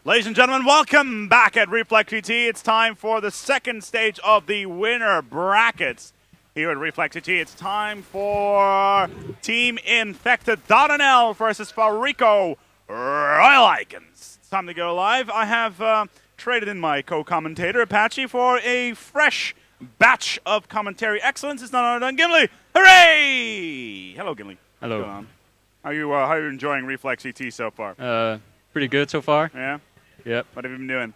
Ladies and gentlemen, welcome back at Reflex GT. It's time for the second stage of the winner brackets here at Reflex GT. It's time for Team Infected.NL versus Fariko.Royalicons. It's time to go live. I have traded in my co-commentator, Apache, for a fresh batch of commentary excellence. It's none other than Gimli. Hooray! Hello, Gimli. Hello. What's going on? How are you enjoying Reflex GT so far? Pretty good so far. Yeah? Yep. What have you been doing?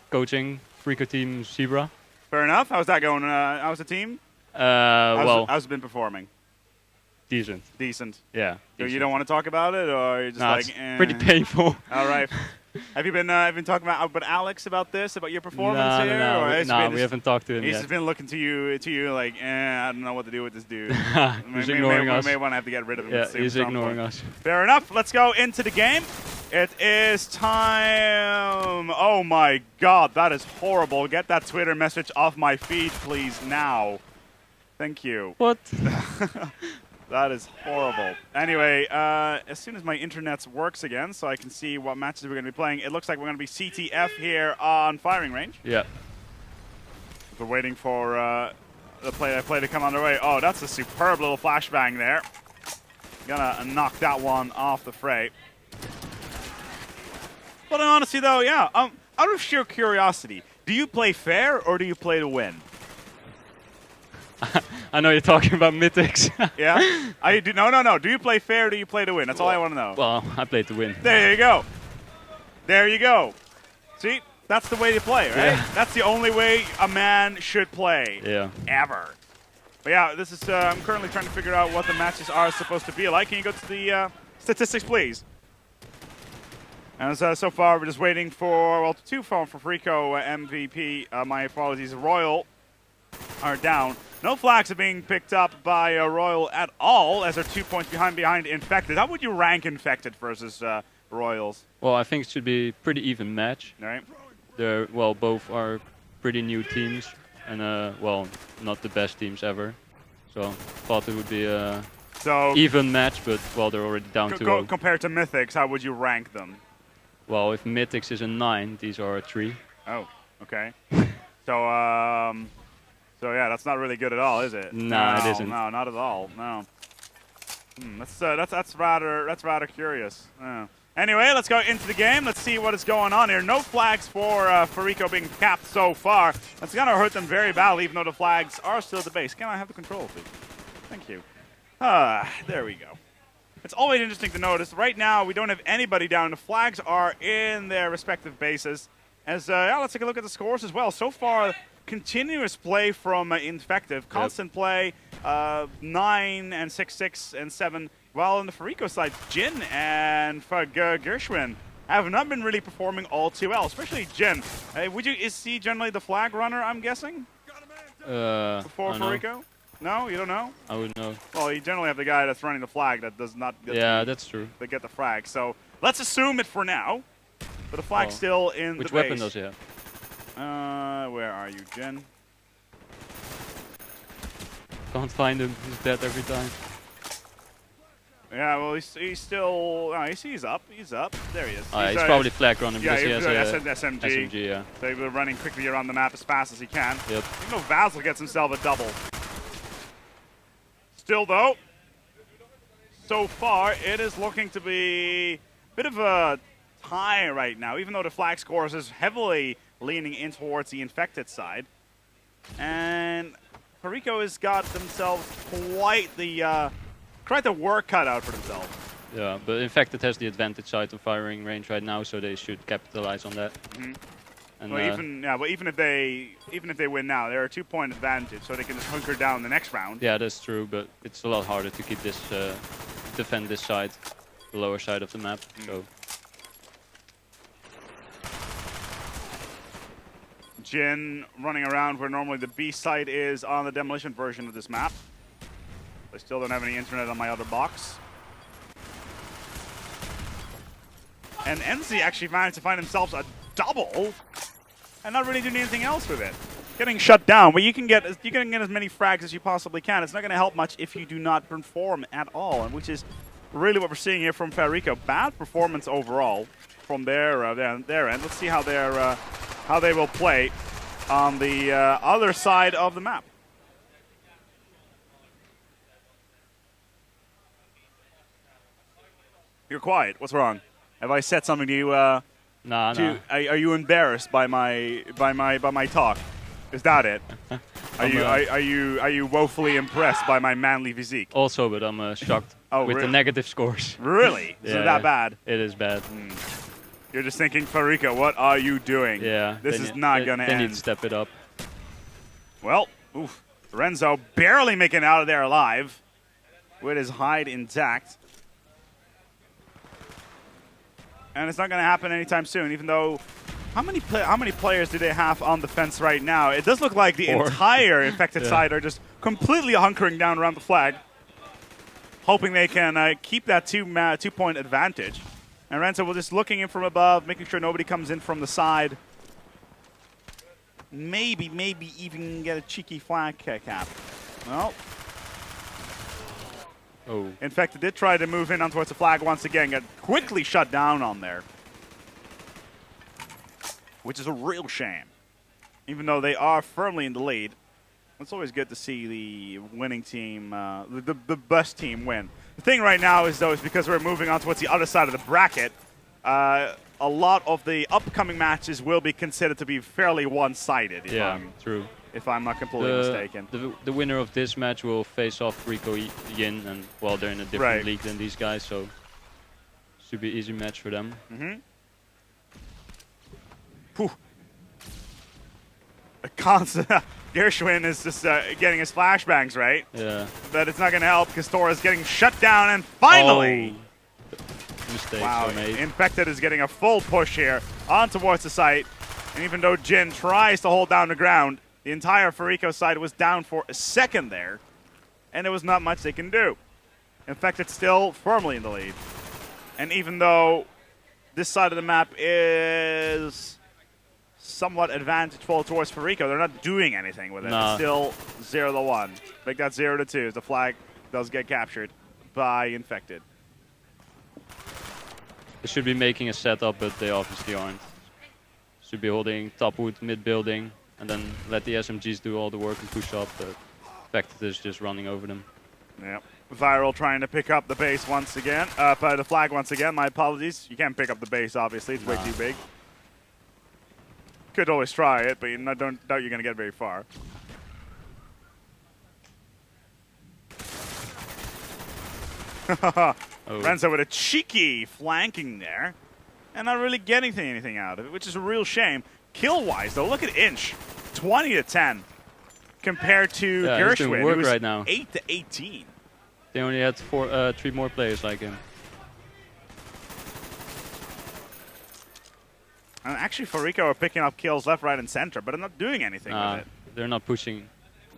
Coaching Fariko team Zebra. Fair enough. How's that going? How's the team? How's it been performing? Decent. Decent. Yeah. So decent. you don't want to talk about it, or you're just like, it's pretty painful. All right. Have you been talking about Alex about this, about your performance here? No, we haven't talked to him He's yet. just been looking to you like, I don't know what to do with this dude. He's ignoring us. We may want to have to get rid of him. Yeah, he's ignoring us. Fair enough. Let's go into the game. It is time. Oh my God, that is horrible. Get that Twitter message off my feed, please, now. Thank you. What? That is horrible. Anyway, as soon as my internet works again, so I can see what matches we're going to be playing, it looks like we're going to be CTF here on firing range. Yeah. We're waiting for the play to come underway. Oh, that's a superb little flashbang there. Gonna knock that one off the fray. But honestly, though, yeah, out of sheer curiosity, do you play fair or do you play to win? I know you're talking about mythics. Yeah? I do. No. Do you play fair or do you play to win? That's all I want to know. Well, I play to win. There you go. There you go. See? That's the way to play, right? Yeah. That's the only way a man should play. Yeah. Ever. But yeah, this is. I'm currently trying to figure out what the matches are supposed to be like. Can you go to the statistics, please? And so far, we're just waiting for, well, two for Fariko MVP. My apologies. Royal are down. No flags are being picked up by Royal at all, as they're 2 points behind Infected. How would you rank Infected versus Royals? Well, I think it should be a pretty even match. All right. Both are pretty new teams, and not the best teams ever. So thought it would be a even match, but they're already down 2-0. Compared to Mythics, how would you rank them? Well, if Mythics is a 9, these are a 3. Oh, okay. So yeah, that's not really good at all, is it? No, it isn't. No, not at all. No. That's rather curious. Anyway, let's go into the game. Let's see what is going on here. No flags for Fariko being capped so far. That's gonna hurt them very badly, even though the flags are still at the base. Can I have the control, please? Thank you. There we go. It's always interesting to notice. Right now, we don't have anybody down. The flags are in their respective bases. Let's take a look at the scores as well. So far, continuous play from Infective. Constant play, 9 and 6, 6 and 7. While on the Fariko side, Jin and Gershwin have not been really performing all too well, especially Jin. Is he generally the flag runner, I'm guessing? Before Fariko? No, you don't know? I wouldn't know. Well, you generally have the guy that's running the flag that does not get that's true. They get the flag. So let's assume it for now. But the flag's still in the base. Which weapon does he have? Where are you, Jen? Can't find him. He's dead every time. Yeah, well, he's still... he's up. He's up. There he is. He's probably flag running because he has a SMG. SMG, yeah. So he's running quickly around the map as fast as he can. Yep. Even though Vasil gets himself a double. Still, though, so far, it is looking to be a bit of a tie right now, even though the flag scores is heavily leaning in towards the Infected side. And Fariko has got themselves quite the work cut out for themselves. Yeah, but Infected has the advantage side of firing range right now, so they should capitalize on that. Mm-hmm. And well, even if they win now, they're a 2-point advantage, so they can just hunker down the next round. Yeah, that's true, but it's a lot harder to keep this defend this side, the lower side of the map. So. Jin running around where normally the B site is on the demolition version of this map. I still don't have any internet on my other box. And NZ actually managed to find themselves a double and not really doing anything else with it. Getting shut down, but you can get as many frags as you possibly can. It's not going to help much if you do not perform at all, and which is really what we're seeing here from Fariko. Bad performance overall. from their end. Let's see how they will play on the other side of the map. You're quiet. What's wrong? Have I said something to you? Nah. Are you embarrassed by my talk? Is that it? Are you woefully impressed by my manly physique? Also, but I'm shocked with the negative scores. Really? Is it that bad? It is bad. You're just thinking, Fariko, what are you doing? Yeah. This is not gonna end. They need to step it up. Well, Renzo barely making it out of there alive, with his hide intact. And it's not going to happen anytime soon, even though how many players do they have on the fence right now? It does look like the entire Infected side are just completely hunkering down around the flag, hoping they can keep that two-point advantage. And Renzo will just looking in from above, making sure nobody comes in from the side. Maybe even get a cheeky flag cap. Well. Oh. Infected did try to move in on towards the flag once again, got quickly shut down on there. Which is a real shame. Even though they are firmly in the lead, it's always good to see the winning team, the best team win. The thing right now is, though, is because we're moving on towards the other side of the bracket, a lot of the upcoming matches will be considered to be fairly one-sided. True. If I'm not completely mistaken. The winner of this match will face off Rico Yin, and well, they're in a different league than these guys, so should be an easy match for them. A constant Gershwin is just getting his flashbangs right. Yeah. But it's not going to help because Thor is getting shut down, and finally. Mistakes are made. Infected is getting a full push here on towards the site, and even though Jin tries to hold down the ground, the entire Fariko side was down for a second there, and there was not much they can do. Infected still firmly in the lead. And even though this side of the map is somewhat advantageful towards Fariko, they're not doing anything with it. It's still 0-1. Make that 0-2. The flag does get captured by Infected. They should be making a setup, but they obviously aren't. Should be holding top wood, mid building, and then let the SMGs do all the work and push up, but Infected is just running over them. Yep. Viral trying to pick up the base once again. The flag once again, my apologies. You can't pick up the base, obviously. It's way too big. Could always try it, but I don't doubt you're going to get very far. Renzo with a cheeky flanking there, and not really getting anything out of it, which is a real shame. Kill-wise, though, look at Inch, 20-10, compared to Gershwin, who's right now. 8-18. They only had 3 more players like him. And actually, Fariko are picking up kills left, right, and center, but they're not doing anything with it. They're not pushing.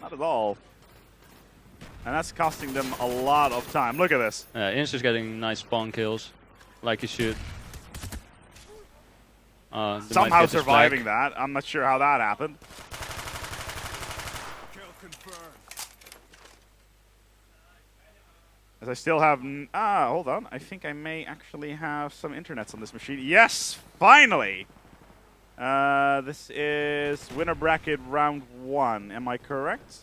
Not at all. And that's costing them a lot of time. Look at this. Inch is getting nice spawn kills, like he should. Somehow surviving that. I'm not sure how that happened. Kill confirmed. As I still have... hold on. I think I may actually have some internets on this machine. Yes! Finally! This is winner bracket round 1. Am I correct?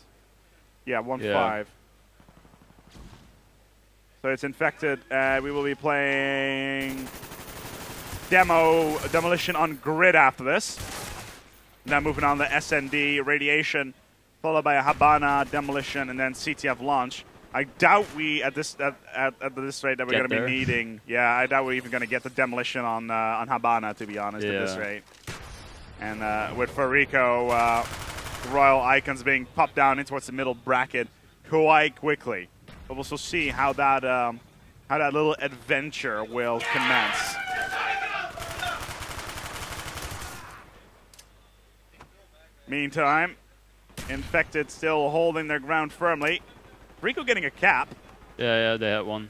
Yeah, 1-5. So it's Infected. We will be playing Demolition on Grid after this. Now moving on to SND, Radiation, followed by a Habana, Demolition, and then CTF Launch. I doubt we, at this rate, that we're going to be needing... Yeah, I doubt we're even going to get the Demolition on Habana, to be honest, at this rate. And with Fariko, Royalicons being popped down in towards the middle bracket quite quickly. But we'll see how that little adventure will commence. Meantime, Infected still holding their ground firmly. Rico getting a cap. Yeah, they had one.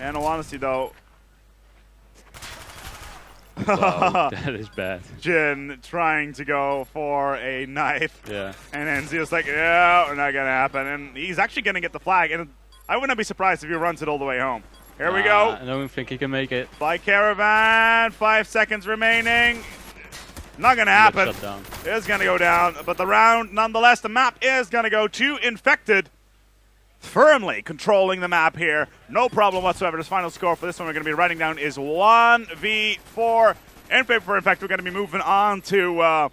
And in all honesty, though, Wow, that is bad. Jin trying to go for a knife. Yeah. And then Zio's like, yeah, not going to happen. And he's actually going to get the flag. And I wouldn't be surprised if he runs it all the way home. Here we go. I don't think he can make it. By Caravan, 5 seconds remaining. Not going to happen. Shut down. It's going to go down. But the round, nonetheless, the map is going to go to Infected. Firmly controlling the map here. No problem whatsoever. This final score for this one we're going to be writing down is 1v4. In favor for Infected, we're going to be moving on to,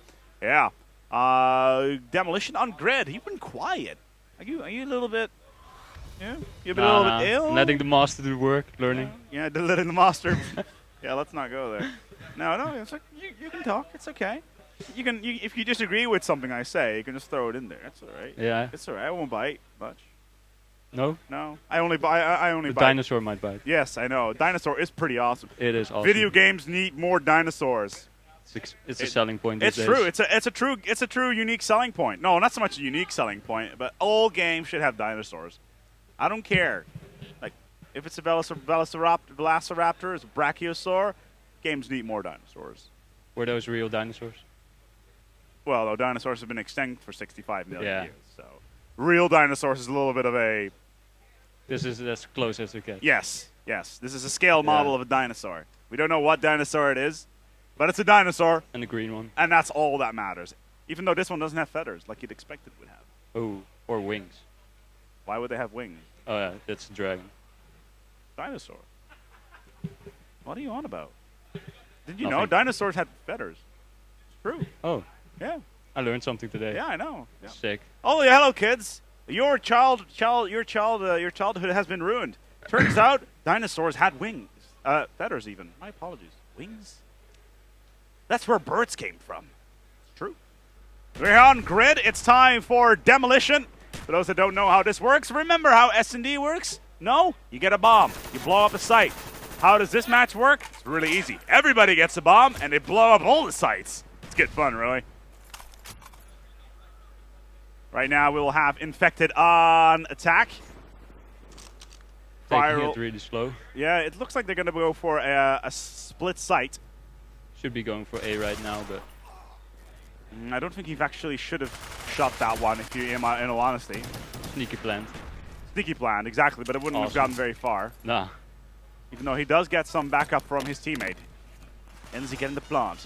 Demolition on Grid. You've been quiet. Are you a little bit... Yeah, you've been a little bit ill. Letting the master do the work, learning. Yeah, letting the master. Yeah, let's not go there. No, it's like you can talk. It's okay. You can if you disagree with something I say, you can just throw it in there. It's all right. Yeah. It's all right. I won't bite much. No. I only bite. The dinosaur might bite. Yes, I know. Dinosaur is pretty awesome. It is awesome. Video games need more dinosaurs. It's a selling point. These days. True. It's a true unique selling point. No, not so much a unique selling point, but all games should have dinosaurs. I don't care. Like, if it's a Velociraptor, it's a Brachiosaur, games need more dinosaurs. Were those real dinosaurs? Well, though dinosaurs have been extinct for 65 million years, so real dinosaurs is a little bit of a... This is as close as we get. Yes. This is a scale model of a dinosaur. We don't know what dinosaur it is, but it's a dinosaur. And the green one. And that's all that matters. Even though this one doesn't have feathers like you'd expect it would have. Oh, or wings. Why would they have wings? Oh yeah, that's a dragon. Dinosaur. What are you on about? Did you know dinosaurs had feathers? It's true. Oh. Yeah. I learned something today. Yeah, I know. Yeah. Sick. Oh, yeah, hello, kids. Your childhood has been ruined. Turns out dinosaurs had wings. Feathers even. My apologies. Wings? That's where birds came from. It's true. We're on Grid. It's time for Demolition. For those that don't know how this works, remember how S&D works? No? You get a bomb. You blow up a site. How does this match work? It's really easy. Everybody gets a bomb, and they blow up all the sites. It's good fun, really. Right now, we will have Infected on attack. Taking it really slow. Yeah, it looks like they're going to go for a split site. Should be going for A right now, but... I don't think he actually should have shot that one, if you, in all honesty. Sneaky plant. Sneaky planned, exactly, but it wouldn't have gotten very far. Nah. Even though he does get some backup from his teammate. Ends getting the plant.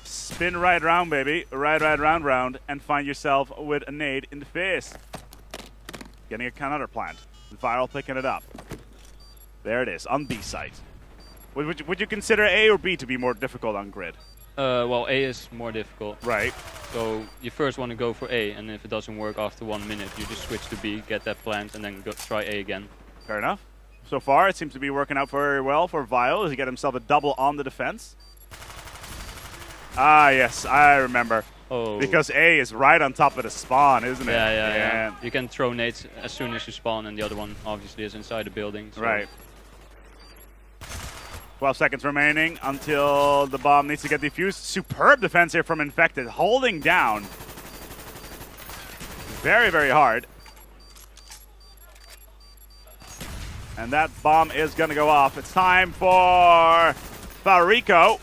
Spin right round, baby. Right, round, and find yourself with a nade in the face. Getting another plant. Viral picking it up. There it is, on B site. Would you consider A or B to be more difficult on Grid? Well, A is more difficult. Right. So you first want to go for A, and if it doesn't work after 1 minute, you just switch to B, get that plant, and then try A again. Fair enough. So far, it seems to be working out very well for Vile as he get himself a double on the defense. Ah, yes, I remember. Oh. Because A is right on top of the spawn, isn't it? Yeah. You can throw nades as soon as you spawn, and the other one obviously is inside the building. So. Right. 12 seconds remaining until the bomb needs to get defused. Superb defense here from Infected, holding down very, very hard. And that bomb is going to go off. It's time for Fariko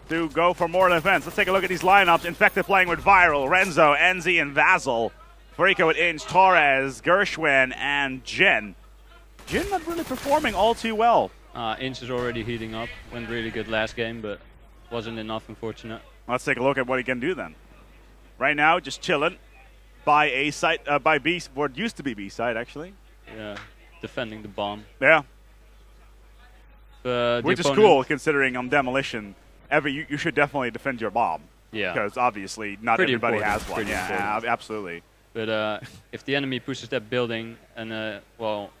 to go for more defense. Let's take a look at these lineups. Infected playing with Viral, Renzo, Enzi, and Vasil. Fariko with Inch, Torres, Gershwin, and Jin. Jin not really performing all too well. Inch is already heating up. Went really good last game, but wasn't enough, unfortunate. Let's take a look at what he can do then. Right now, just chilling by A site, by B, what used to be B side actually. Yeah, defending the bomb. Yeah. Which is cool considering on Demolition, you should definitely defend your bomb. Yeah. Because obviously not everybody has one. Pretty yeah, absolutely. But if the enemy pushes that building and well,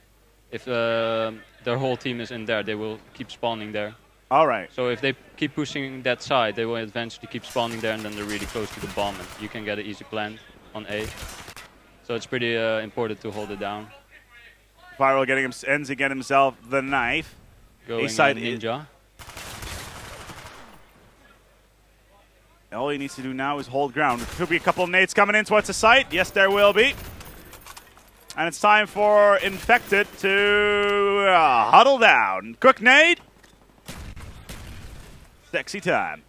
if their whole team is in there, they will keep spawning there. All right. So if they keep pushing that side, they will eventually keep spawning there, and then they're really close to the bomb, and you can get an easy plant on A. So it's pretty important to hold it down. Viral ends to get himself the knife. Going A-side ninja. All he needs to do now is hold ground. There could be a couple of nades coming in towards the site. Yes, there will be. And it's time for Infected to huddle down. Quick nade. Sexy time.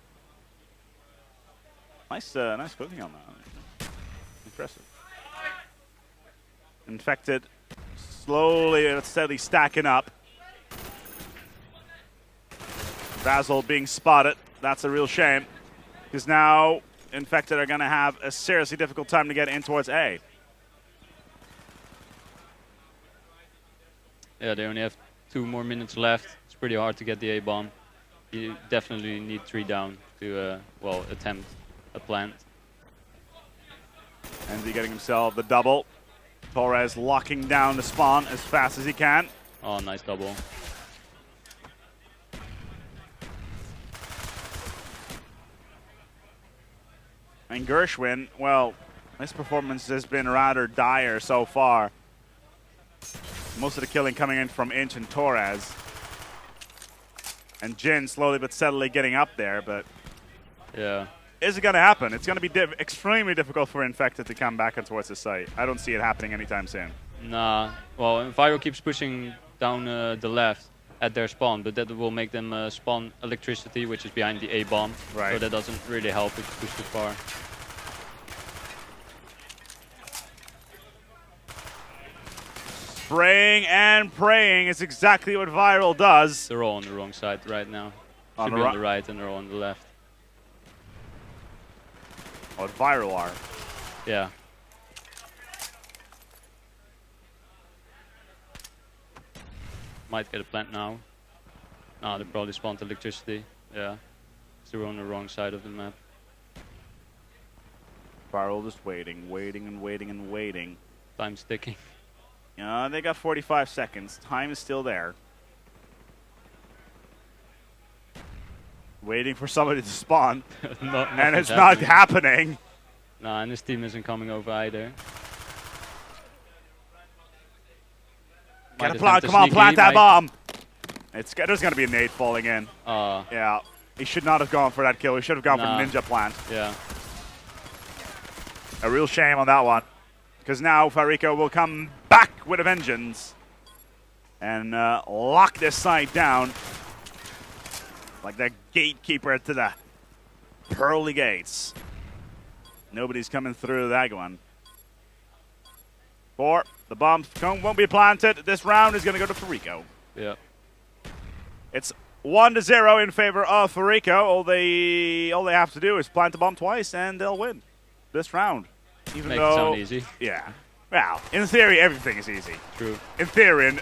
Nice cooking on that. Impressive. Infected, slowly but steadily stacking up. Basil being spotted. That's a real shame. Because now Infected are going to have a seriously difficult time to get in towards A. Yeah, they only have 2 more minutes left. It's pretty hard to get the A bomb. You definitely need 3 down to, well, attempt a plant. Enzy getting himself the double. Torres locking down the spawn as fast as he can. Oh, nice double. And Gershwin, well, his performance has been rather dire so far. Most of the killing coming in from Inch and Torres. And Jin slowly but steadily getting up there, but yeah. Is it going to happen? It's going to be extremely difficult for Infected to come back towards the site. I don't see it happening anytime soon. Nah. Well, Viro keeps pushing down the left at their spawn, but that will make them spawn electricity, which is behind the A bomb. Right. So that doesn't really help if you push too far. Spraying and praying is exactly what Viral does. They're all on the wrong side right now. On Should be on the right and they're all on the left. What Viral are. Yeah. Might get a plant now. Nah, they probably spawned electricity. Yeah. So we're on the wrong side of the map. Viral just waiting, waiting and waiting and waiting. Time's ticking. They got 45 seconds. Time is still there. Waiting for somebody to spawn. And it's not happening. Nah, and this team isn't coming over either. Get a plant. Come on, plant that bomb. There's going to be a nade falling in. Yeah. He should not have gone for that kill. He should have gone for Ninja Plant. Yeah. A real shame on that one. Because now Fariko will come back with a vengeance and lock this side down like the gatekeeper to the pearly gates. Nobody's coming through that one. 4. The bomb won't be planted. This round is going to go to Fariko. Yeah. It's 1-0 in favor of Fariko. All they have to do is plant the bomb twice and they'll win this round. Even Make though, it sound easy. Yeah. Well, in theory, everything is easy. True. In theory,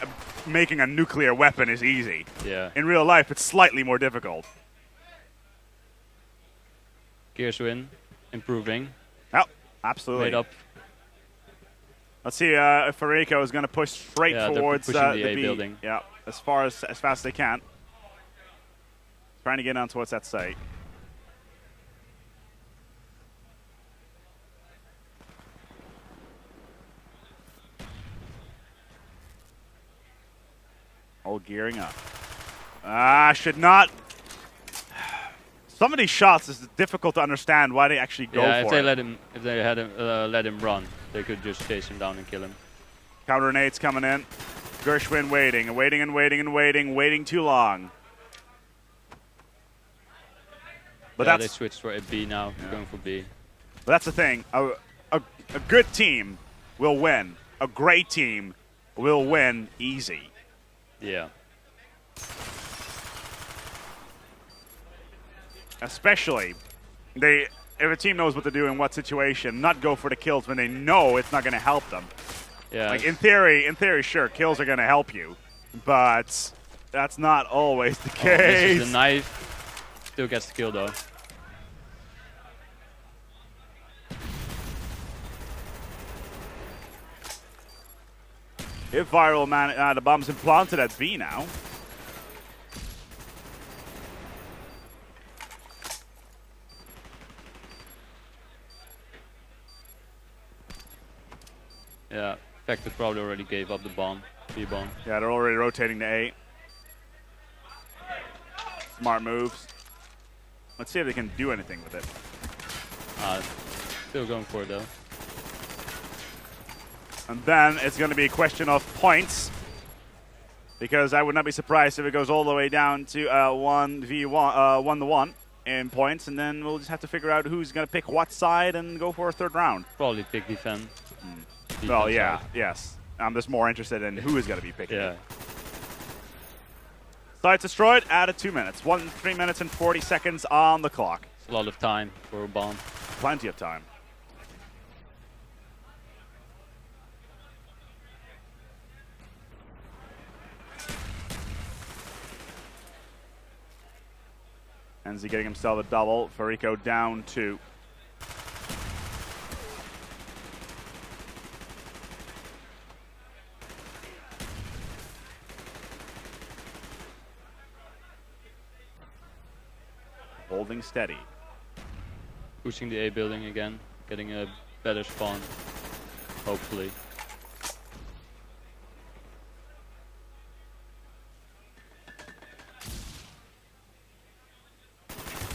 making a nuclear weapon is easy. Yeah. In real life, it's slightly more difficult. Gearswin, improving. Oh, absolutely. Made up. Let's see if Fariko is going to push straight towards the A B. building. Yeah, as fast as they can. Trying to get on towards that site. All gearing up. Should not. Some of these shots is difficult to understand why they actually go for it. If they had let him run, they could just chase him down and kill him. Counter nades coming in. Gershwin waiting and waiting and waiting and waiting, waiting too long. But yeah, they switched for a B now. Yeah. Going for B. But that's the thing. A good team will win. A great team will win easy. Yeah. Especially, if a team knows what to do in what situation, not go for the kills when they know it's not going to help them. Yeah. Like in theory, sure, kills are going to help you, but that's not always the case. This is the knife. Still gets the kill though. If Viral the bomb's implanted at B now. Yeah, Infected probably already gave up the bomb, B bomb. Yeah, they're already rotating to A. Smart moves. Let's see if they can do anything with it. Still going for it though. And then it's going to be a question of points, because I would not be surprised if it goes all the way down to 1v1, 1-1. in points, and then we'll just have to figure out who's going to pick what side and go for a third round. Probably pick defense. Well, yeah, side. yes. I'm just more interested in who is going to be picking it. Sites destroyed, added 2 minutes. 3 minutes and 40 seconds on the clock. It's a lot of time for a bomb. Plenty of time. Enzi getting himself a double. Fariko down 2. Holding steady. Pushing the A building again, getting a better spawn, hopefully.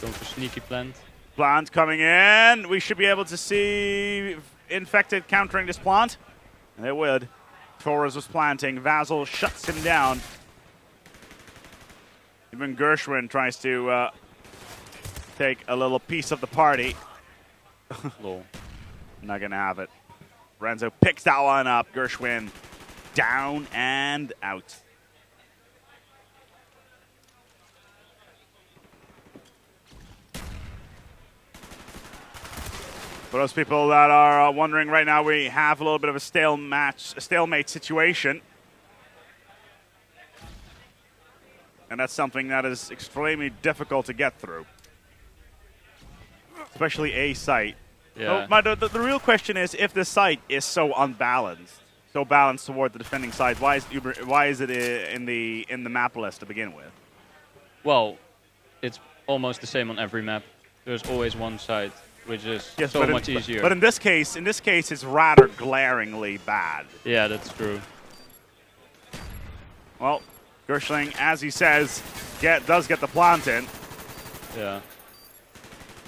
Going for sneaky plant. Plant coming in. We should be able to see Infected countering this plant. And they would. Torres was planting. Vasil shuts him down. Even Gershwin tries to take a little piece of the party. Lol. Not going to have it. Renzo picks that one up. Gershwin down and out. For those people that are wondering right now, we have a little bit of a stalemate situation. And that's something that is extremely difficult to get through. Especially a site. Yeah. So the real question is, if the site is so unbalanced, so balanced toward the defending side, why is it in the map list to begin with? Well, it's almost the same on every map. There's always one side, which is so much easier. But in this case, it's rather glaringly bad. Yeah, that's true. Well, Gershling, as he says, does get the plant in. Yeah.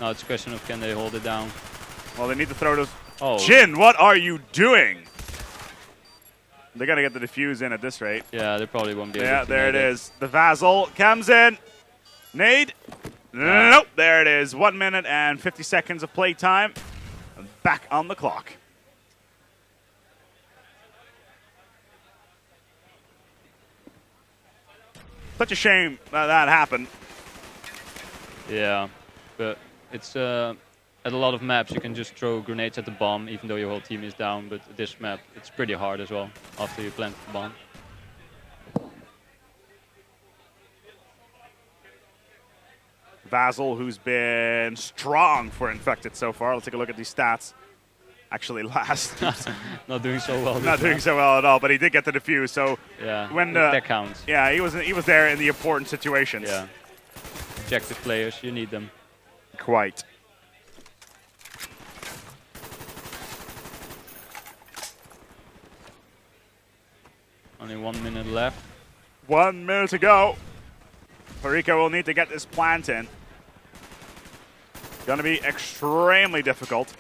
Now it's a question of can they hold it down. Well, they need to throw those. Oh. Jin, what are you doing? They're going to get the defuse in at this rate. Yeah, they probably won't be able to. Yeah, there it is. The Vasil comes in. Nade. Nope, there it is. 1 minute and 50 seconds of play time. Back on the clock. Such a shame that happened. Yeah, but it's at a lot of maps you can just throw grenades at the bomb even though your whole team is down, but this map it's pretty hard as well after you plant the bomb. Vasil, who's been strong for Infected so far. Let's take a look at these stats. Actually, last. Not doing so well. Not doing so well at all, but he did get the defuse. So yeah, when that counts. Yeah, he was there in the important situations. Yeah, objective players, you need them. Quite. Only 1 minute left. 1 minute to go. Fariko will need to get this plant in. Going to be extremely difficult.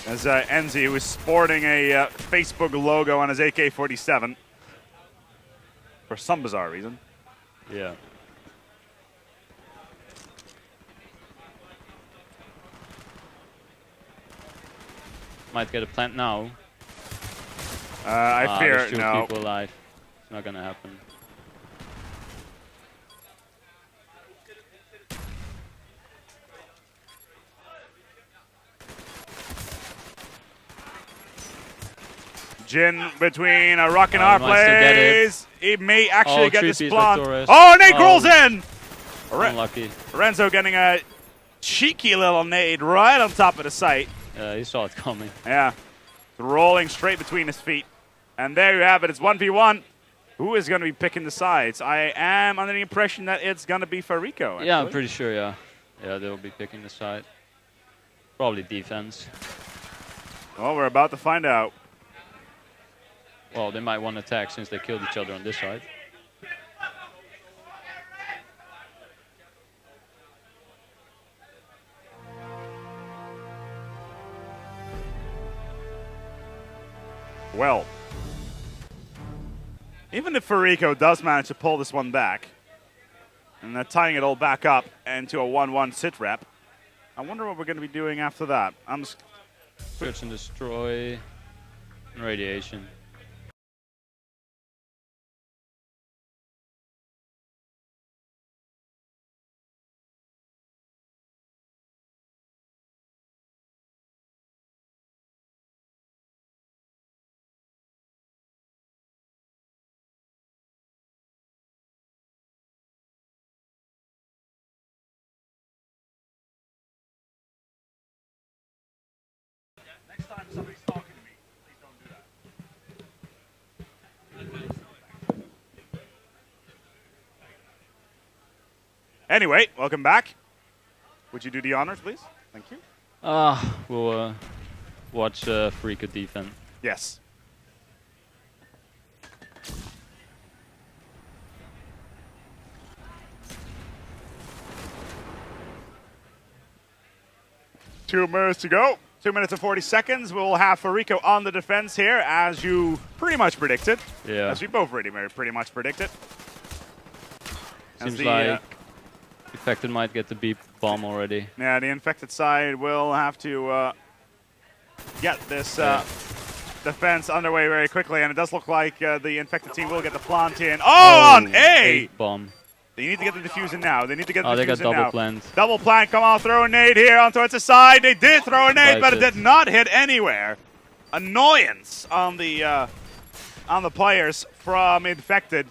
As Enzi, who is sporting a Facebook logo on his AK-47 for some bizarre reason. Yeah. Might get a plant now. I fear there's two no. people alive. It's not gonna happen. Jin between a rock and hard plays. He may actually get this plant. Like Oh, nade rolls in! Unlucky. Renzo getting a cheeky little nade right on top of the site. He saw it coming. Yeah. Rolling straight between his feet. And there you have it. It's 1v1. Who is going to be picking the sides? I am under the impression that it's going to be Fariko. Actually. Yeah, I'm pretty sure, yeah. Yeah, they'll be picking the side. Probably defense. Well, we're about to find out. Well, they might want to attack since they killed each other on this side. Well, even if Fariko does manage to pull this one back, And they're tying it all back up into a 1-1 sit rep. I wonder what we're going to be doing after that. I'm just... Search and destroy. And radiation. Next time somebody's talking to me, please don't do that. Anyway, welcome back. Would you do the honors, please? Thank you. We'll watch Fariko defend. Yes. Two minutes to go. 2 minutes and 40 seconds. We'll have Fariko on the defense here, as you pretty much predicted. Yeah. As we both pretty much predicted. Seems like Infected might get the B bomb already. Yeah, the Infected side will have to get this defense underway very quickly, and it does look like the Infected team will get the plant in. Oh, on A! Bomb. They need to get the diffuse in now. They need to get the they diffuse got in now. double plant. Double plant, come on, throw a nade here onto its side. They did throw a nade, but it did not hit anywhere. Annoyance on the players from Infected.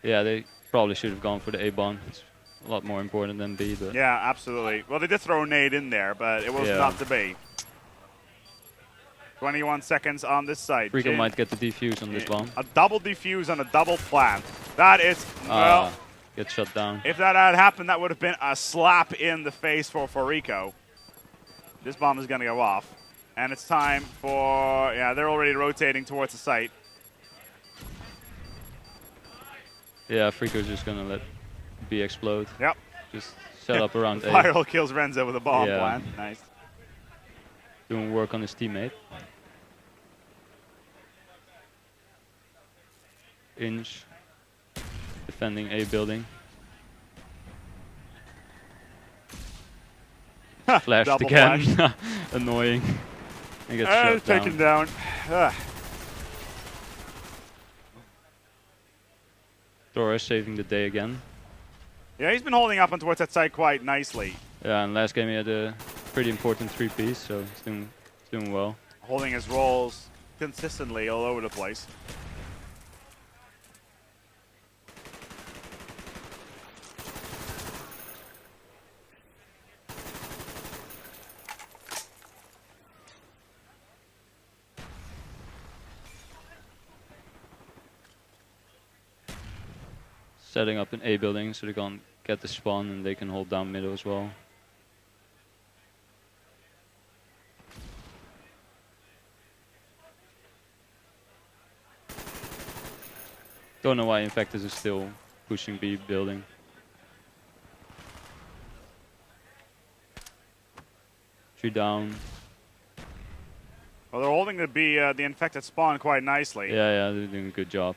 Yeah, they probably should have gone for the A bomb. It's a lot more important than B, but yeah, absolutely. Well, they did throw a nade in there, but it was not to be. 21 seconds on this side. Fariko might get the defuse on this bomb. A double defuse on a double plant. That is, well, get shut down. If that had happened, that would have been a slap in the face for Fariko. This bomb is going to go off. And it's time for, yeah, they're already rotating towards the site. Yeah, Fariko's just going to let B explode. Yep. Just set up around A. Viral kills Renzo with a bomb plant. Nice. Doing work on his teammate. Inch. Defending A building. Flashed again. Annoying. He gets shot taken down. Torres saving the day again. Yeah, he's been holding up on towards that side quite nicely. Yeah, and last game he had a pretty important 3-piece, so he's doing well. Holding his rolls consistently all over the place. Setting up an A building so they can get the spawn and they can hold down middle as well. Don't know why Infected is still pushing B building. Three down. Well, they're holding the Infected spawn quite nicely. Yeah, they're doing a good job.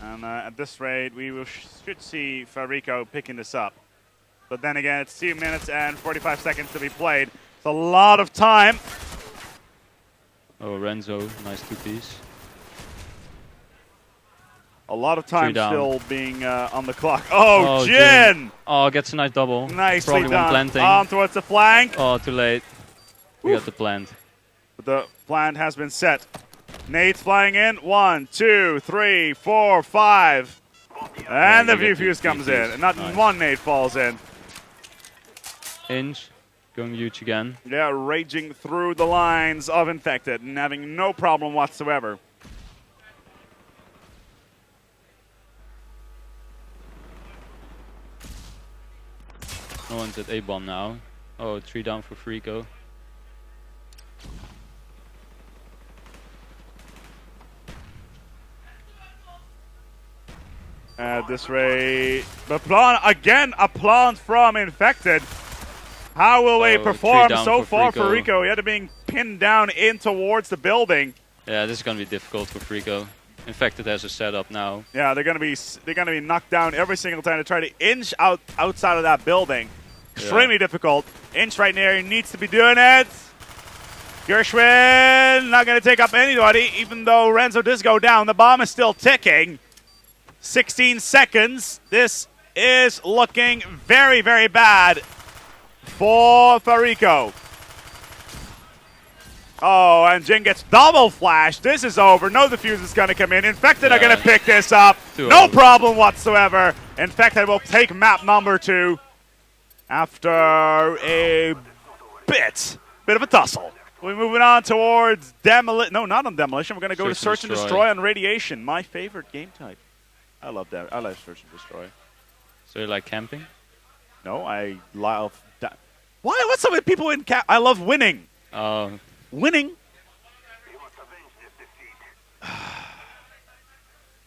And at this rate, we should see Fariko picking this up. But then again, it's 2 minutes and 45 seconds to be played. It's a lot of time. Oh, Renzo, nice 2-piece. A lot of time still being on the clock. Oh, Jin! Oh, gets a nice double. Nicely Probably done. one planting. On towards the flank. Oh, too late. We got the plant. But the plant has been set. Nate's flying in. 1, 2, 3, 4, 5. And the defuse comes in. And not one nade falls in. Inch going huge again. Yeah, raging through the lines of Infected and having no problem whatsoever. No one's at A-bomb now. Oh, 3 down for Fariko. At this rate, the plant again, a plant from Infected. How will they perform so far for Fariko? He had to being pinned down in towards the building. Yeah, this is going to be difficult for Fariko. Infected has a setup now. Yeah, they're gonna be knocked down every single time to try to inch outside of that building. Extremely difficult. Inch right there, he needs to be doing it. Gershwin not gonna take up anybody, even though Renzo does go down. The bomb is still ticking. 16 seconds. This is looking very, very bad for Fariko. Oh, and Jin gets double flashed. This is over. No defuse is going to come in. Infected are going to pick this up. No problem whatsoever. Infected will take map number 2 after a bit of a tussle. We're moving on towards demolition. No, not on demolition. We're going to go to search and destroy on radiation. My favorite game type. I love that. I like search and destroy. So you like camping? No, I love that. Why? What's up with people in camp? I love winning. Winning.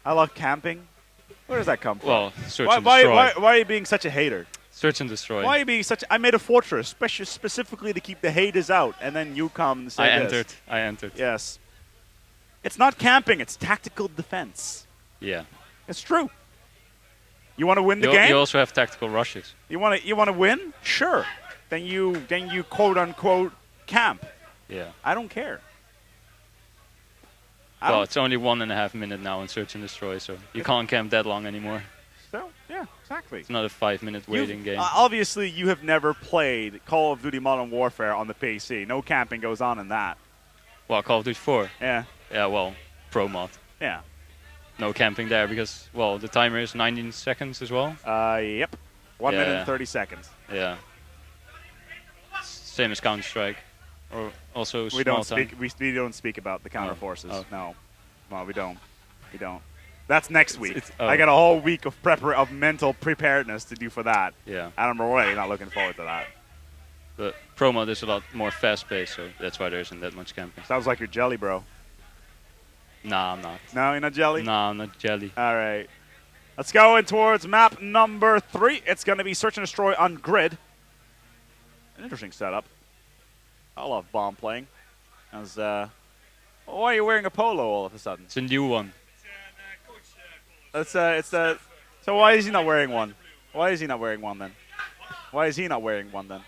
I love camping. Where does that come from? Well, search and destroy. Why are you being such a hater? Search and destroy. Why are you being such? I made a fortress specifically to keep the haters out, and then you come and say I entered. Yes. It's not camping. It's tactical defense. Yeah. It's true. You want to win the game? You also have tactical rushes. You want to win? Sure. Then you quote unquote camp. Yeah. I don't care. Well, it's only 1.5 minutes now in search and destroy, so you can't camp that long anymore. So, yeah, exactly. It's not a 5-minute waiting game. Obviously, you have never played Call of Duty Modern Warfare on the PC. No camping goes on in that. Well, Call of Duty 4. Yeah. Yeah, well, pro mod. Yeah. No camping there because, well, the timer is 19 seconds as well. Yep. 1 minute and 30 seconds. Yeah. Same as Counter-Strike. Or also we don't speak about the counter forces. Oh. No, we don't. That's next week. I got a whole week of mental preparedness to do for that. Yeah. And I'm already not looking forward to that. But pro mod is a lot more fast-paced, so that's why there isn't that much camping. Sounds like you're jelly, bro. Nah, I'm not. No, you're not jelly? Nah, I'm not jelly. All right. Let's go in towards map number 3. It's going to be search and destroy on grid. An interesting setup. I love bomb playing. As why are you wearing a polo all of a sudden? It's a new one. So why is he not wearing one? Why is he not wearing one then? Why is he not wearing one then?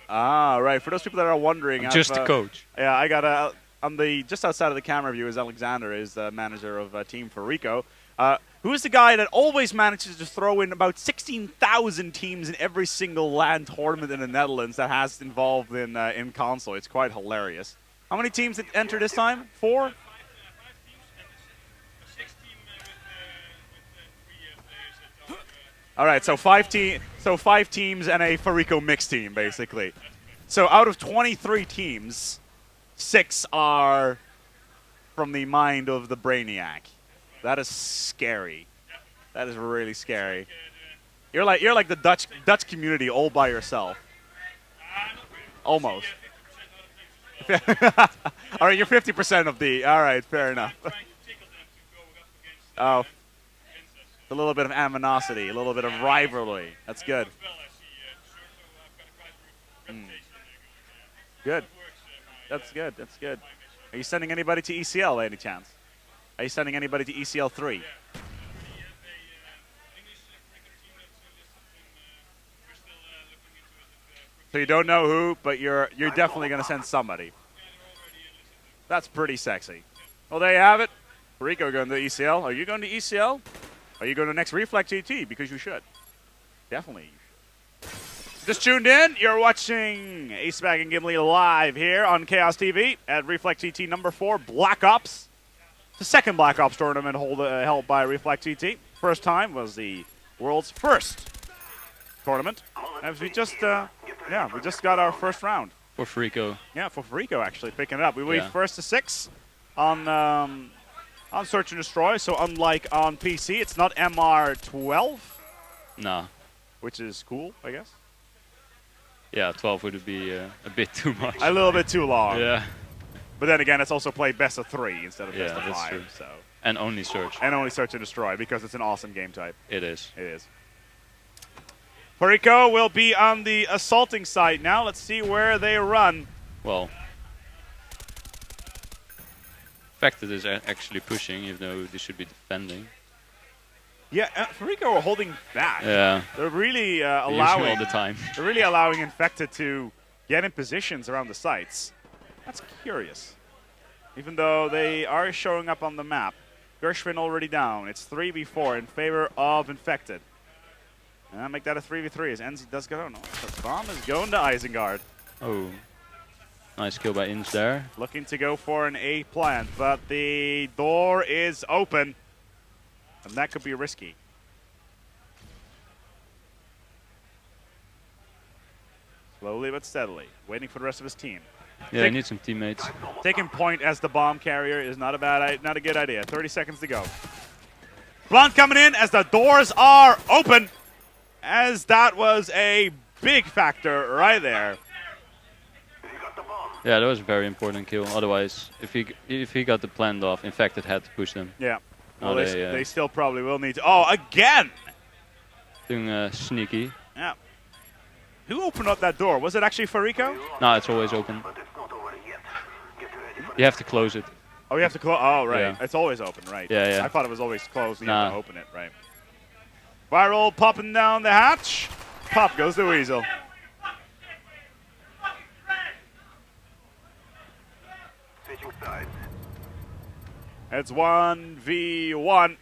Ah, right. For those people that are wondering, just the coach. Yeah, I got on the just outside of the camera view is Alexander, is the manager of Team Fariko. Who is the guy that always manages to throw in about 16,000 teams in every single LAN tournament in the Netherlands that has involved in console. It's quite hilarious. How many teams that enter this time? 4? All right, so 5 teams and a Fariko mixed team, basically. So out of 23 teams, 6 are from the mind of the Brainiac. That is scary. That is really scary. You're like the Dutch community all by yourself. Almost. All right, you're 50% of the. All right, fair enough. Oh, a little bit of animosity, a little bit of rivalry. That's good. Good. That's good. That's good. Are you sending anybody to ECL by any chance? Are you sending anybody to ECL 3? So you don't know who, but you're definitely going to send somebody. That's pretty sexy. Well, there you have it. Fariko going to ECL. Are you going to ECL? Are you going to next Reflex GT? Because you should. Definitely. Just tuned in. You're watching Acebag and Gimli live here on Chaos TV at Reflex GT number 4, Blackops. The second Black Ops tournament held by Reflex GT. First time was the world's first tournament. As we just got our first round. For Fariko. Yeah, for Fariko actually picking it up. We went first to 6 on Search and Destroy. So unlike on PC, it's not MR12. Nah. Which is cool, I guess. Yeah, 12 would be a bit too much. A little bit too long. Yeah. But then again, it's also played best of 3 instead of best of 5. True. So. And only search. And only search and destroy because it's an awesome game type. It is. It is. Fariko will be on the assaulting side now. Let's see where they run. Well, Infected is actually pushing, even though they should be defending. Yeah, Fariko are holding back. Yeah. They're really They're allowing all the time. They're really allowing Infected to get in positions around the sites. That's curious. Even though they are showing up on the map. Gershwin already down. It's 3v4 in favor of Infected. And make that a 3v3 as Enzi does go. No, the bomb is going to Isengard. Oh. Nice kill by Inch there. Looking to go for an A plant, but the door is open. And that could be risky. Slowly but steadily, waiting for the rest of his team. Yeah, he needs some teammates. Taking point as the bomb carrier is not a good idea. 30 seconds to go. Blunt coming in as the doors are open. As that was a big factor right there. Yeah, that was a very important kill. Otherwise, if he got the plant off, Infected had to push them. Yeah. Well, they still probably will need to. Oh, again! Doing sneaky. Yeah. Who opened up that door? Was it actually Fariko? No, it's always open. You have to close it. Oh, you have to close. Oh, right. Yeah. It's always open, right? Yeah, yeah. I thought it was always closed and you have to open it, right? Viral popping down the hatch. Pop goes the Weasel. It's 1v1.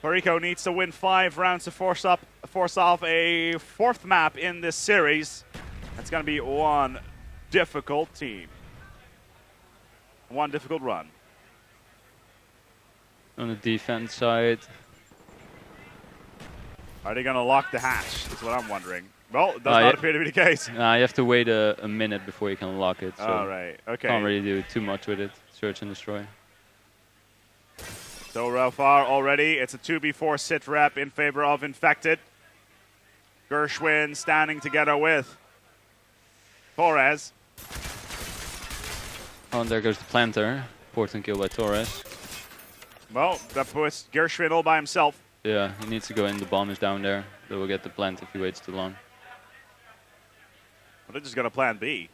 Fariko needs to win 5 rounds to force off a 4th map in this series. That's going to be one difficult team. One difficult run. On the defense side. Are they going to lock the hatch? That's what I'm wondering. Well, it does not appear to be the case. You have to wait a minute before you can lock it. So all right. Okay. Can't really do too much with it. Search and destroy. So far already, it's a 2v4 sit rep in favor of Infected. Gershwin standing together with Torres. Oh, and there goes the planter. Important kill by Torres. Well, that puts Gershwin all by himself. Yeah, he needs to go in. The bomb is down there. They will get the plant if he waits too long. Well, they're just going to plan B.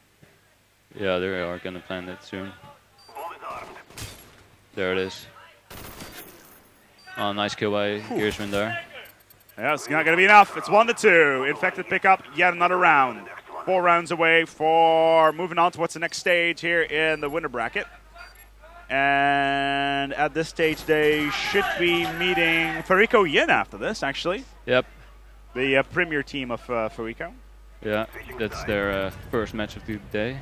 Yeah, they are going to plant it soon. There it is. Oh, nice kill by Gershwin there. Yeah, it's not going to be enough. It's 1-2. Infected pick up yet another round. 4 rounds away for moving on to what's the next stage here in the winner bracket. And at this stage, they should be meeting Fariko Yin after this, actually. Yep. The premier team of Fariko. Yeah, that's their first match of the day.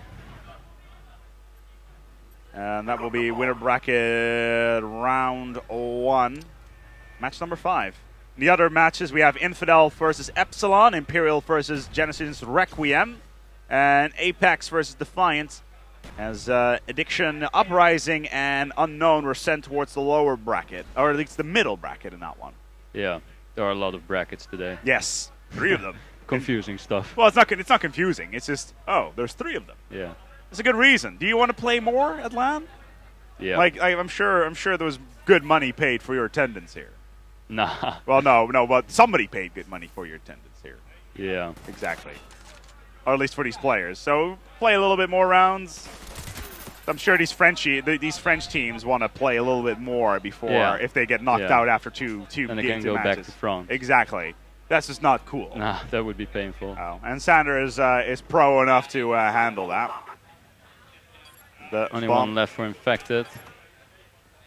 And that will be winner bracket round 1. Match number 5. The other matches, we have Infidel versus Epsilon, Imperial versus Genesis Requiem, and Apex versus Defiant. As Addiction, Uprising, and Unknown were sent towards the lower bracket, or at least the middle bracket in that one. Yeah, there are a lot of brackets today. Yes, 3 of them. Confusing stuff. Well, it's not confusing. It's just, oh, there's 3 of them. Yeah. It's a good reason. Do you want to play more at LAN? Yeah. Like, I'm sure there was good money paid for your attendance here. Nah. Well, no, but somebody paid good money for your attendance here. Yeah. Exactly. Or at least for these players. So play a little bit more rounds. I'm sure these French teams want to play a little bit more before if they get knocked out after two and they can go matches. back to France. Exactly. That's just not cool. Nah, that would be painful. Oh, and Sander is pro enough to handle that. Only one left for Infected.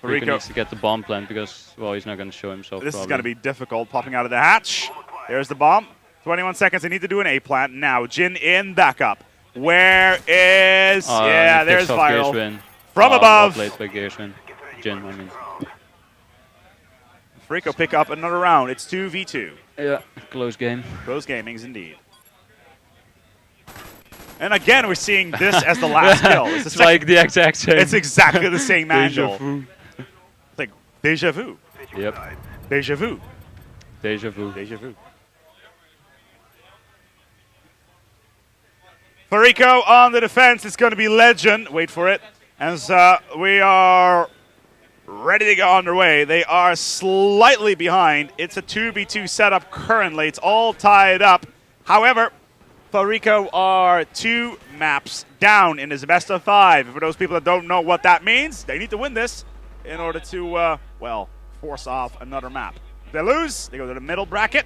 Fariko needs to get the bomb plant because, well, he's not going to show himself. This is going to be difficult. Popping out of the hatch. There's the bomb. 21 seconds. They need to do an A plant now. Jin in backup. Where is... yeah, there's Viral. Gershwin. From above. Well played by Gershwin. Jin, I mean. Fariko pick up another round. It's 2v2. Yeah, close game. Close gamings indeed. And again, we're seeing this as the last kill. It's like the exact same. It's exactly the same angle. Deja vu. It's like deja vu. Yep. Deja vu. Deja vu. Deja vu. Fariko on the defense. It's going to be Legend. Wait for it. As we are ready to go underway. They are slightly behind. It's a 2v2 setup currently. It's all tied up. However, Fariko are 2 maps down in his best of 5. For those people that don't know what that means, they need to win this in order to, well, force off another map. If they lose, they go to the middle bracket,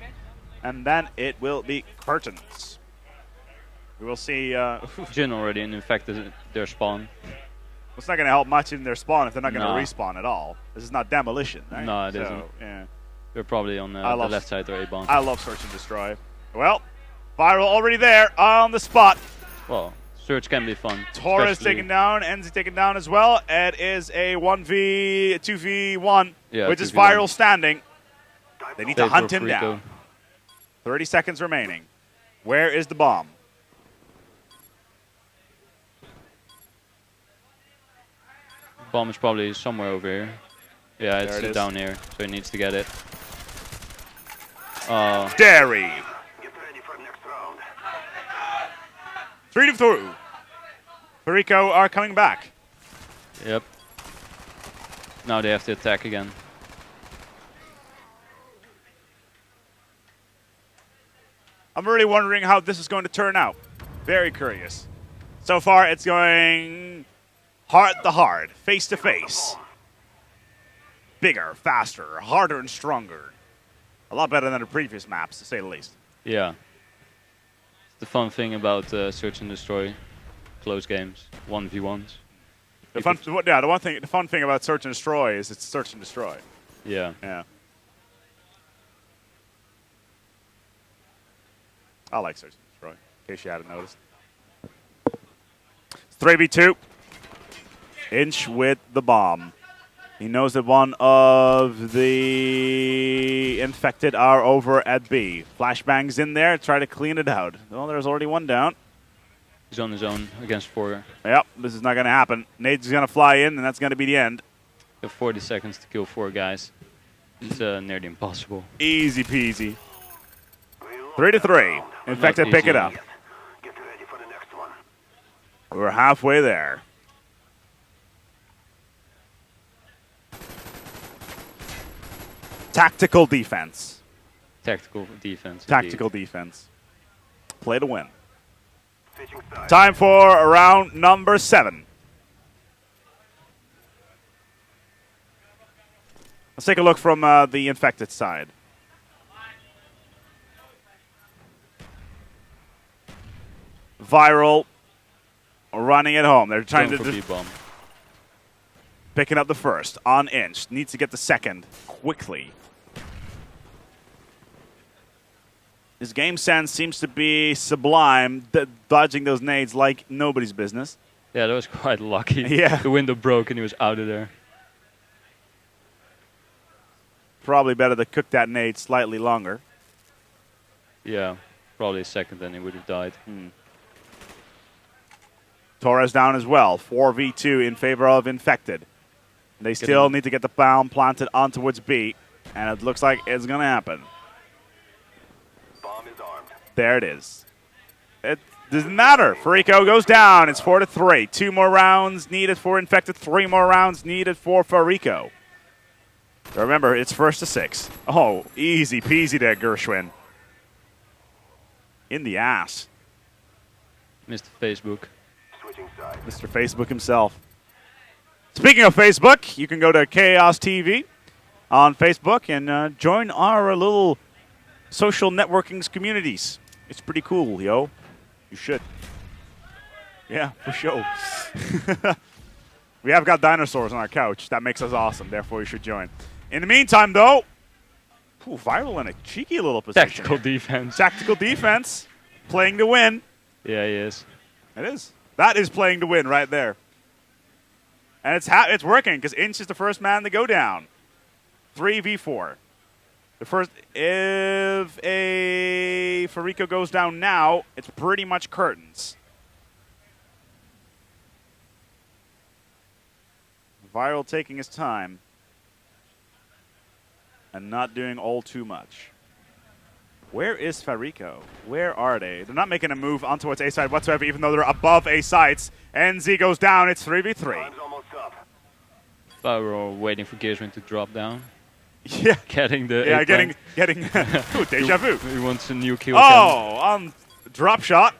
and then it will be curtains. We will see. Jin already infected their spawn. It's not going to help much in their spawn if they're not going to respawn at all. This is not demolition, right? No, it isn't. Yeah. They're probably on the left side or A-bomb. I love search and destroy. Well, Viral already there on the spot. Well, search can be fun. Torres taken down, Enzi taken down as well. It is a 2v1, which is Viral standing. They need to hunt him down. 30 seconds remaining. Where is the bomb? Bomb is probably somewhere over here. Yeah, it's down here, so he needs to get it. Derry. 3-2. Fariko are coming back. Yep. Now they have to attack again. I'm really wondering how this is going to turn out. Very curious. So far, it's going heart to heart, face to face. Bigger, faster, harder and stronger. A lot better than the previous maps, to say the least. Yeah. The fun thing about search and destroy, close games, 1v1s. The fun thing about search and destroy is it's search and destroy. Yeah. Yeah. I like search and destroy, in case you hadn't noticed. 3v2. Inch with the bomb. He knows that one of the infected are over at B. Flashbang's in there, try to clean it out. Well, there's already one down. He's on his own against 4. Yep, this is not going to happen. Nade's going to fly in, and that's going to be the end. You have 40 seconds to kill 4 guys. It's nearly impossible. Easy peasy. 3-3. Infected pick it up. We're halfway there. Tactical defense. Tactical defense. Tactical defense. Play to win. Time for round number 7. Let's take a look from the infected side. Viral running it home. They're trying to B-bomb. Picking up the first on Inch. Needs to get the second quickly. His game sense seems to be sublime, dodging those nades like nobody's business. Yeah, that was quite lucky. Yeah. The window broke and he was out of there. Probably better to cook that nade slightly longer. Yeah, probably a second, then he would have died. Torres down as well. 4v2 in favor of Infected. They still need to get the bomb planted on towards B, and it looks like it's going to happen. Bomb is armed. There it is. It doesn't matter. Fariko goes down. It's 4-3. 2 more rounds needed for Infected. 3 more rounds needed for Fariko. Remember, it's 1st to 6. Oh, easy peasy there, Gershwin. In the ass. Mr. Facebook. Mr. Facebook himself. Speaking of Facebook, you can go to Chaos TV on Facebook and join our little social networking communities. It's pretty cool, yo. You should. Yeah, for sure. We have got dinosaurs on our couch. That makes us awesome. Therefore, you should join. In the meantime, though, Viral in a cheeky little position. Tactical defense. Tactical defense. Playing to win. Yeah, he is. It is. That is playing to win right there. And it's working because Inch is the first man to go down. 3v4. The first, if a Fariko goes down now, it's pretty much curtains. Viral taking his time and not doing all too much. Where is Fariko? Where are they? They're not making a move on towards A side whatsoever, even though they're above A sites. NZ goes down. It's 3v3. We're waiting for Gearswing to drop down. Yeah. Getting the getting ooh, deja vu. He wants a new kill. Oh, drop shot.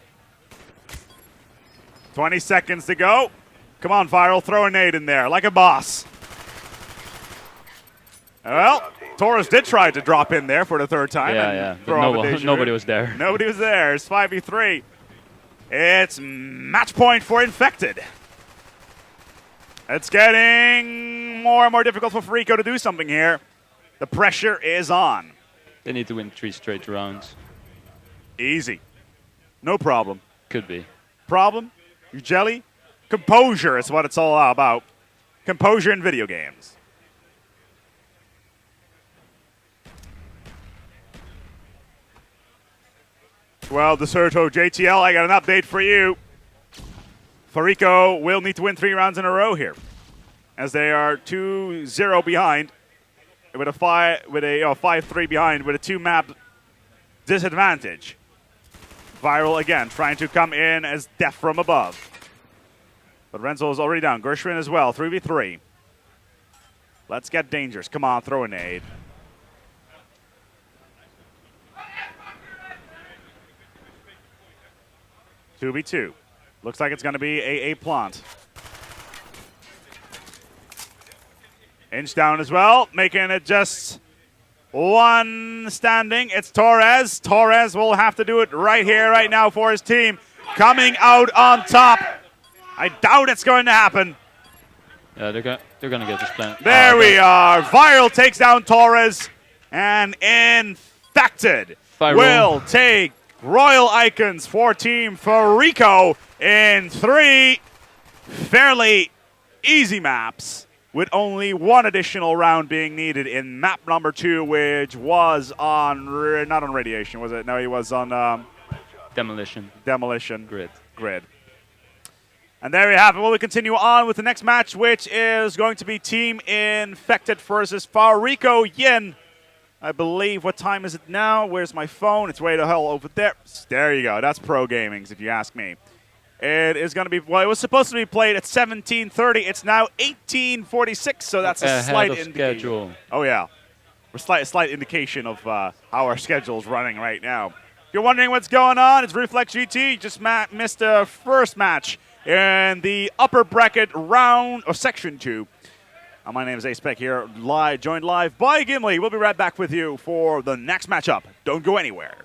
20 seconds to go. Come on, Viral, throw a nade in there like a boss. Well, Torres did try to drop in there for the third time. Yeah. But nobody was there. Nobody was there. It's 5v3. It's match point for Infected. It's getting more and more difficult for Fariko to do something here. The pressure is on. They need to win 3 straight rounds. Easy. No problem. Could be. Problem? You jelly? Composure is what it's all about. Composure in video games. Well, Deserto JTL, I got an update for you. Fariko will need to win 3 rounds in a row here, as they are 2-0 behind, with a 5-3 behind, with a 2-map disadvantage. Viral again, trying to come in as death from above. But Renzo is already down. Gershwin as well, 3v3. Let's get dangerous. Come on, throw a nade. Two v two. Looks like it's going to be a plant. Inch down as well, making it just one standing. It's Torres. Torres will have to do it right here, right now for his team. Coming out on top. I doubt it's going to happen. Yeah, they're gonna get this plant. There we are. Viral takes down Torres, and Infected will take Royal Icons for Team Fariko in 3 fairly easy maps, with only 1 additional round being needed in map number 2, which was on, not on Radiation, was it? No, he was on Demolition. Grid. And there we have it. Well, we continue on with the next match, which is going to be Team Infected versus Fariko Yin. I believe, what time is it now? Where's my phone? It's way the hell over there. There you go. That's pro gamings, if you ask me. It is going to be, well, it was supposed to be played at 17:30. It's now 18:46, so that's a slight indication. Oh, yeah. A slight indication of how our schedule is running right now. If you're wondering what's going on, it's Reflex GT. Just missed the first match in the upper bracket round, or section 2. My name is A-Spec here, joined live by Gimli. We'll be right back with you for the next matchup. Don't go anywhere.